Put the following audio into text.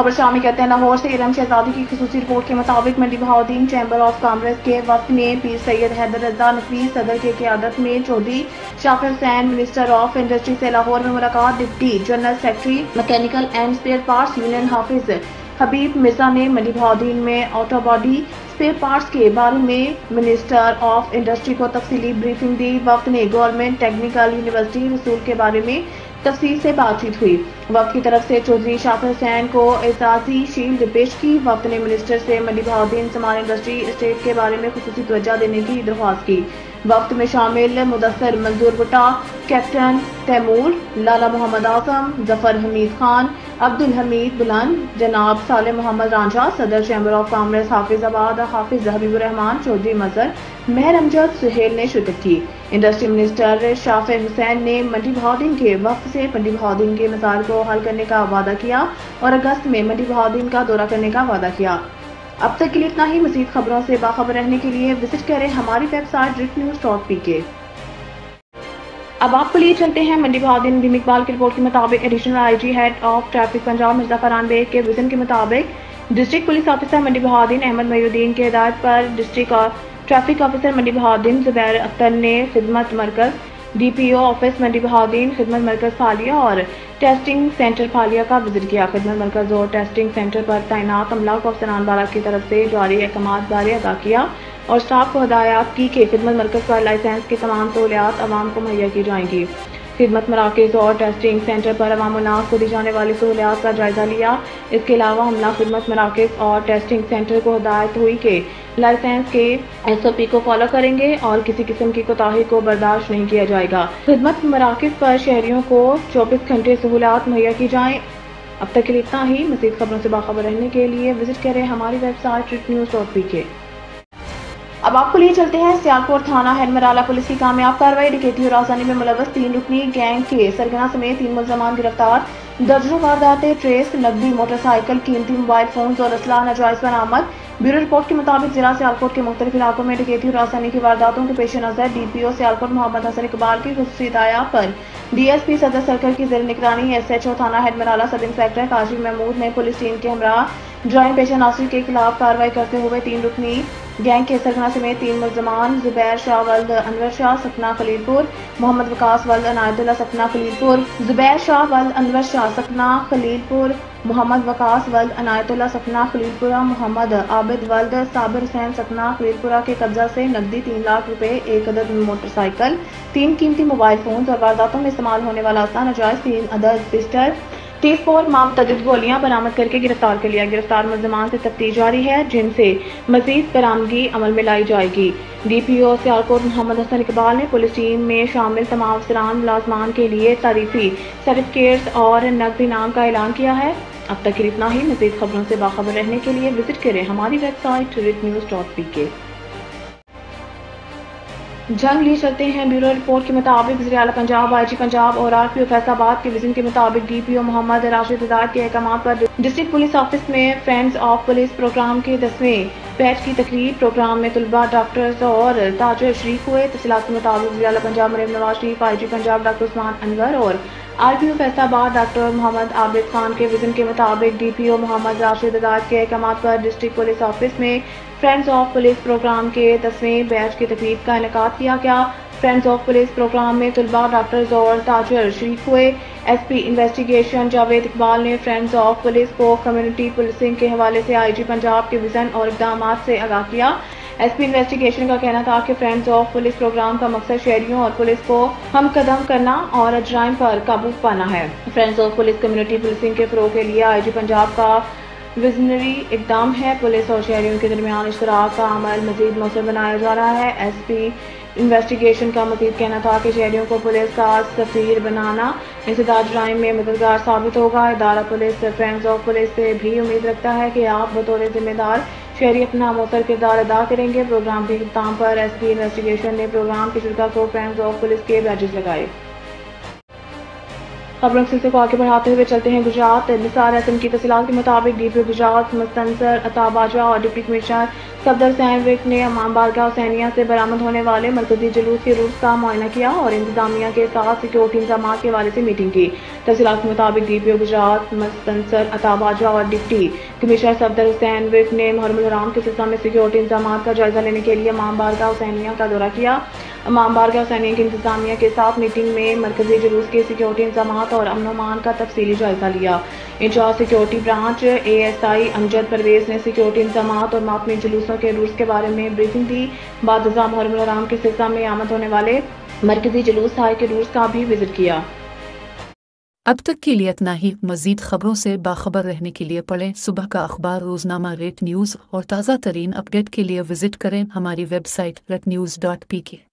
खबर शामिल कहते हैं लाहौर से इरम शहजादी की खुसूसी रिपोर्ट के मुताबिक मंडी बहाउद्दीन चैम्बर ऑफ कॉमर्स के वक्त में पीर सैयद हैदर रजा नकवी सदर की क़यादत में Chaudhry Shafir Hussain minister of industry से लाहौर में मुलाकात। Deputy general secretary mechanical and spare parts union Hafiz Habib Mirza ने मंडी बहाउद्दीन में ऑटो बॉडी स्पेयर पार्ट्स के बारे में मिनिस्टर ऑफ इंडस्ट्री को तफसीली ब्रीफिंग दी। वक्त ने गवर्नमेंट टेक्निकल यूनिवर्सिटी रसूल के बारे में तफसील से बातचीत हुई। वक्त की तरफ से चौधरी शाफिर हुसैन को एजाजी शील्ड पेश की। वक्त ने मिनिस्टर से मंडी बहाउद्दीन स्मॉल इंडस्ट्री एस्टेट के बारे में खुसूसी तवज्जो देने की दरख्वास्त की। वक्त में शामिल मुदस्सर मंजूर भुट्टा, कैप्टन तैमूर, लाला मोहम्मद आजम, जफर हमीद खान, अब्दुल हमीद बुलंद, जनाब साले मोहम्मद रांझा, सदर चैम्बर ऑफ कॉमर्स हाफिज आबाद, हाफिज हबीबुर रहमान, चौधरी मजहर, मेहर अमजद, सुहेल ने शिरकत की। इंडस्ट्री मिनिस्टर शाफिर हुसैन ने मंडी बहाउद्दीन के वक्त से मंडी बहाउद्दीन के मसाइल को हल करने का वादा किया और अगस्त में मंडी बहाउद्दीन का दौरा करने का वादा किया। अब तक के लिए इतना ही। मज़ीद खबरों से बाखबर रहने के लिए विजिट करें हमारी वेबसाइट ritnews.pk। अब आपको लिए चलते हैं मंडी बहाउद्दीन नदीम इकबाल की रिपोर्ट के मुताबिक additional IG head of traffic Punjab Mirza Farhan Baig के विजन के मुताबिक district police officer Mandi Bahauddin Ahmad Mayuddin के हिदायत पर district traffic officer Mandi Bahauddin Zubair Akhtar ने खिदमत मरकज DPO ऑफिस मंडी बहाउद्दीन, खिदमत मरकज फालिया और टेस्टिंग सेंटर फालिया का विजिट किया। खिदमत मरकज और टेस्टिंग सेंटर पर तैनात अमला को अफसरान बाला की तरफ से जारी अहकामात बारे अदा किया और स्टाफ को हदायत की कि खिदमत मरकज पर लाइसेंस की तमाम सहूलियात आवाम को मुहैया की जाएंगी। खिदमत मराकज़ और टेस्टिंग सेंटर पर अवाम उन्नास को दी जाने वाली सहूलियात का जायजा लिया। इसके अलावा अमला खिदमत मराकज़ और टेस्टिंग सेंटर को हदायत हुई कि लाइसेंस के SOP को फॉलो करेंगे और किसी किस्म की कोताही को बर्दाश्त नहीं किया जाएगा। खिदमत मराकज़ पर शहरियों को 24 घंटे सहूलियात मुहैया की जाएं। अब तक के लिए इतना ही। मज़ीद खबरों से बाखबर रहने के लिए विजिट करें हमारी वेबसाइट ritnews.pk। अब आपको लिए चलते हैं सियालकोट थाना हेडमराला पुलिस की कामयाब कार्रवाई। डकैती और आसानी में मुलव्वस 3 रुकनी गैंग के सरगना समेत 3 मुल्ज़मान गिरफ्तार। दर्जनों वारदातें ट्रेस, नकदी, मोटरसाइकिल, कीमती मोबाइल फोन और असला नाजायज बरामद। ब्यूरो रिपोर्ट के मुताबिक जिला सियालकोट के मुख्तलिफ इलाकों में डकैती और आसानी की वारदातों के पेश नजर DPO सियालकोट मोहम्मद हसन इकबाल की खुसूसी हिदायत पर DSP सदर सर्कल की ज़ेर निगरानी SHO थाना हेडमराला सब इंस्पेक्टर काजी महमूद ने पुलिस टीम के हमरा ड्राइंग पेशा नासिर के खिलाफ कार्रवाई करते हुए 3 रुकनी गैंग के सरगना समेत 3 मुल्ज़मान जुबैर शाह वल्द अनवर शाह सकना खलीलपुर, मोहम्मद वकास वल्द अनायतुल्लाह सकना खलीलपुर, जुबैर शाह वल्द अनवर शाह सकना खलीलपुर, मोहम्मद वकास वल्द अनायतुल्लाह सकना खलीलपुरा, मोहम्मद आबिद वल्द साबिर हुसैन सकना खलीलपुरा के कब्जा से नकदी 3 लाख रुपए, 1 अदद मोटरसाइकिल, 3 कीमती मोबाइल फोन और वारदातों में इस्तेमाल होने वाला असला नाजायज 3 अदद पिस्टल, 34 मुतअद्दिद गोलियां बरामद करके गिरफ्तार कर लिया। गिरफ्तार मुल्ज़मान से तफ्तीश जारी है जिनसे मजीद बरामदगी अमल में लाई जाएगी। DPO सियालकोट मोहम्मद हसन इकबाल ने पुलिस टीम में शामिल तमाम अफसरान मुलाजमान के लिए तारीफी सर्टिफिकेट्स और नकद इनाम का ऐलान किया है। अब तक के लिए इतना ही। मज़ीद खबरों से बाखबर रहने के लिए विजिट करें हमारी वेबसाइट ritnews.pk। जंग लिए चलते हैं। ब्यूरो रिपोर्ट के मुताबिक वज़ीर आला पंजाब, IG पंजाब और RPO फैसलाबाद के विजन के मुताबिक DPO मोहम्मद राशिद हिदायत के अहकामात पर डिस्ट्रिक्ट पुलिस ऑफिस में फ्रेंड्स ऑफ पुलिस प्रोग्राम के 10वें बैच की तकरीब। प्रोग्राम में तलबा, डॉक्टर्स और ताजर शरीक हुए। तफसीलात के मुताबिक वज़ीर आला पंजाब मरीम नवाज शरीफ, IG पंजाब डॉक्टर उस्मान अनवर और RPO फैसलाबाद डॉक्टर मोहम्मद आबिद खान के विजन के मुताबिक DPO मोहम्मद राशिद हिदायत के अहकामात पर डिस्ट्रिक्ट पुलिस ऑफिस में फ्रेंड्स ऑफ पुलिस प्रोग्राम के 10वें बैच की तकरीब का इनेकाद किया गया। फ्रेंड्स ऑफ पुलिस प्रोग्राम में तलबा, डॉक्टर्स और ताजर शरीक हुए। SP इन्वेस्टिगेशन जावेद इकबाल ने फ्रेंड्स ऑफ पुलिस को कम्युनिटी पुलिसिंग के हवाले से IG पंजाब के विजन और इक़दाम से आगाह किया। SP इन्वेस्टिगेशन का कहना था कि फ्रेंड्स ऑफ पुलिस प्रोग्राम का मकसद शहरियों और पुलिस को हम कदम करना और अजराइम पर काबू पाना है। Friends of police community policing के फ़रोग़ के लिए IG पंजाब का विजनरी इक़दाम है। पुलिस और शहरियों के दरमियान इश्तराक का अमल मज़ीद मौसर बनाया जा रहा है। SP इन्वेस्टिगेशन का मज़ीद कहना था कि शहरियों को पुलिस का सफ़ीर बनाना इंसदाद अजराइम में मददगार साबित होगा। इदारा पुलिस फ्रेंड्स ऑफ पुलिस से भी उम्मीद रखता है कि आप बतौर ज़िम्मेदार शहरी अपना मौसर किरदार अदा करेंगे। प्रोग्राम के इख्तिताम पर SP इन्वेस्टिगेशन ने प्रोग्राम के शुरा को फ्रेंड्स ऑफ पुलिस के बैजेस लगाए। खबरों के सिलसिले को आगे बढ़ाते हुए चलते हैं गुजरात। निसार एसएम की तफसीलात के मुताबिक DPO गुजरात मुस्तनसर अता बाजवा और डिप्टी कमिश्नर صفدر سینڈوک نے امام بارگاہ حسینیہ سے برآمد ہونے والے مرکزی جلوس کے روٹ کا معائنہ کیا اور انتظامیہ کے ساتھ سیکیورٹی انتظامات کے حوالے سے میٹنگ کی۔ تفصیلات کے مطابق ڈی پی او گجرات مستنصر عطا باجوہ اور ڈپٹی کمشنر صفدر سینڈوک نے محرم الحرام کے سلسلہ میں سیکیورٹی انتظامات کا جائزہ لینے کے لیے امام بارگاہ حسینیہ کا دورہ کیا۔ امام بارگاہ حسینیہ کی انتظامیہ کے ساتھ میٹنگ میں مرکزی جلوس کے سیکیورٹی انتظامات اور امن و امان کا تفصیلی جائزہ لیا۔ In charge security branch A S I Amjad Pervez نے سیکیورٹی انتظامات اور محکمہ جلوسوں کے روٹس کے بارے میں بریفنگ دی۔ بعد ازاں محرم الحرام کے سلسلہ میں آمد ہونے والے مرکزی جلوس ہائی کے روٹس کا بھی وزٹ کیا۔ اب تک کے لیے اتنا ہی۔ مزید خبروں سے باخبر رہنے کے لیے پڑھیں صبح کا اخبار، روزنامہ ریٹ نیوز اور تازہ ترین اپڈیٹ کے لیے وزٹ کریں ہماری ویب سائٹ retnews.pk۔